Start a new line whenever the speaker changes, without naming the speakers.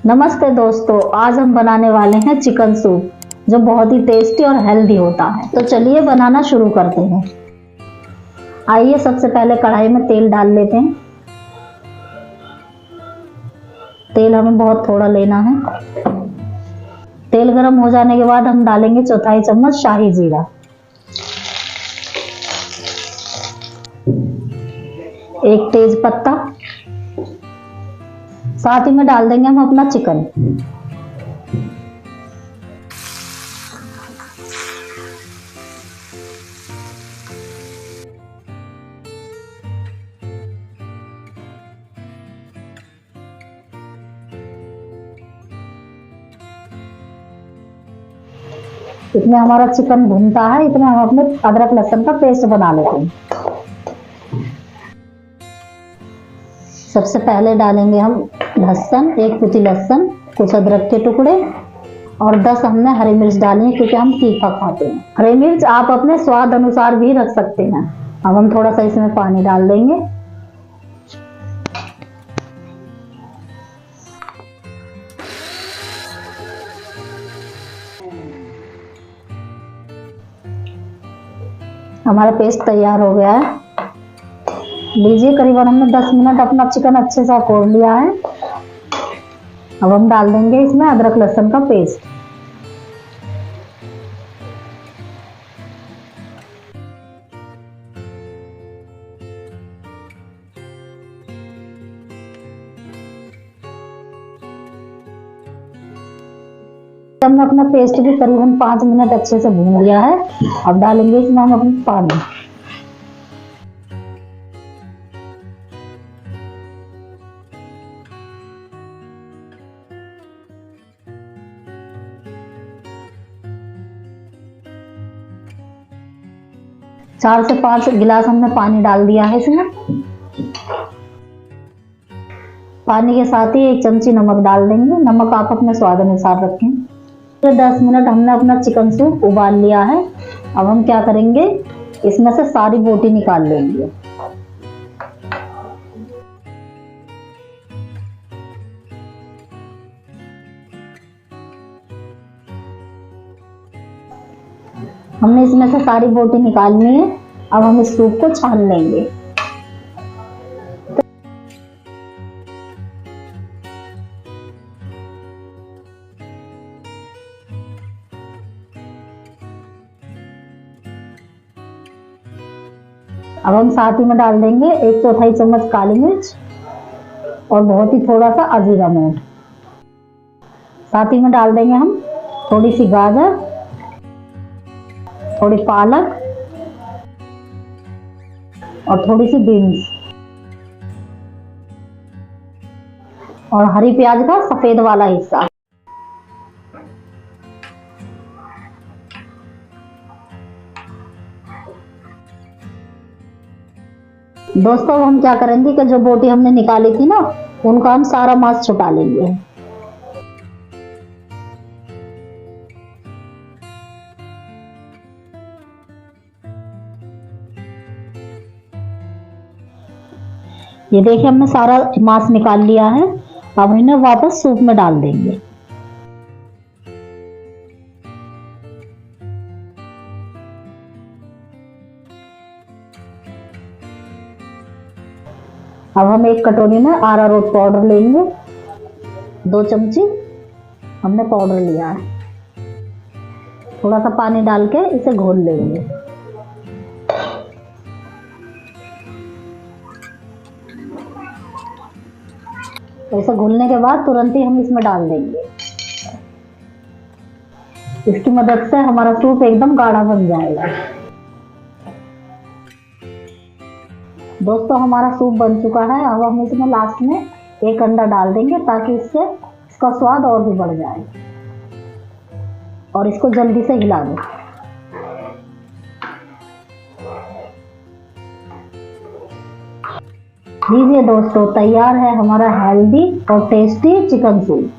नमस्ते दोस्तों, आज हम बनाने वाले हैं चिकन सूप जो बहुत ही टेस्टी और हेल्दी होता है। तो चलिए बनाना शुरू करते हैं। आइए सबसे पहले कढ़ाई में तेल डाल लेते हैं। तेल हमें बहुत थोड़ा लेना है। तेल गरम हो जाने के बाद हम डालेंगे चौथाई चम्मच शाही जीरा, 1 तेज पत्ता, साथ ही में डाल देंगे हम अपना चिकन। इसमें हमारा चिकन भुनता है, इतने हम अपने अदरक लहसुन का पेस्ट बना लेते हैं। सबसे पहले डालेंगे हम लहसुन, 1 कुटी लहसुन, कुछ अदरक के टुकड़े और 10 हमने हरी मिर्च डाली है क्योंकि हम तीखा खाते हैं। हरी मिर्च आप अपने स्वाद अनुसार भी रख सकते हैं। अब हम थोड़ा सा इसमें पानी डाल देंगे। हमारा पेस्ट तैयार हो गया है। लीजिए, करीबन हमने 10 मिनट अपना चिकन अच्छे से कोड़ लिया है। अब हम डाल देंगे इसमें अदरक लहसुन का पेस्ट। हमने अपना पेस्ट भी करीबन 5 मिनट अच्छे से भून लिया है। अब डालेंगे इसमें हम अपना पानी। चार से 5 गिलास हमने पानी डाल दिया है इसमें। पानी के साथ ही 1 चमची नमक डाल देंगे। नमक आप अपने स्वाद अनुसार रखें। 10 मिनट हमने अपना चिकन सूप उबाल लिया है। अब हम क्या करेंगे, इसमें से सारी बोटी निकाल लेंगे। हमने इसमें से सारी बोटी निकालनी है। अब हम इस सूप को छान लेंगे। अब हम साथ ही में डाल देंगे 1/4 चम्मच काली मिर्च और बहुत ही थोड़ा सा अजीरा मोट। साथ ही में डाल देंगे हम थोड़ी सी गाजर, थोड़ी पालक और थोड़ी सी बीन्स और हरी प्याज का सफेद वाला हिस्सा। दोस्तों, हम क्या करेंगे कि जो बोटी हमने निकाली थी ना, उनका हम सारा मांस छुटा लेंगे। ये देखिए, हमने सारा मांस निकाल लिया है। अब इन्हें वापस सूप में डाल देंगे। अब हम 1 कटोरी में अरारोट पाउडर लेंगे। 2 चमची हमने पाउडर लिया है। थोड़ा सा पानी डाल के इसे घोल लेंगे। ऐसा घुलने के बाद तुरंत ही हम इसमें डाल देंगे। इसकी मदद से हमारा सूप एकदम गाढ़ा बन जाएगा। दोस्तों, हमारा सूप बन चुका है। अब हम इसमें लास्ट में 1 अंडा डाल देंगे ताकि इससे इसका स्वाद और भी बढ़ जाए। और इसको जल्दी से हिला दें। लीजिए दोस्तों, तैयार है हमारा हेल्दी और टेस्टी चिकन सूप।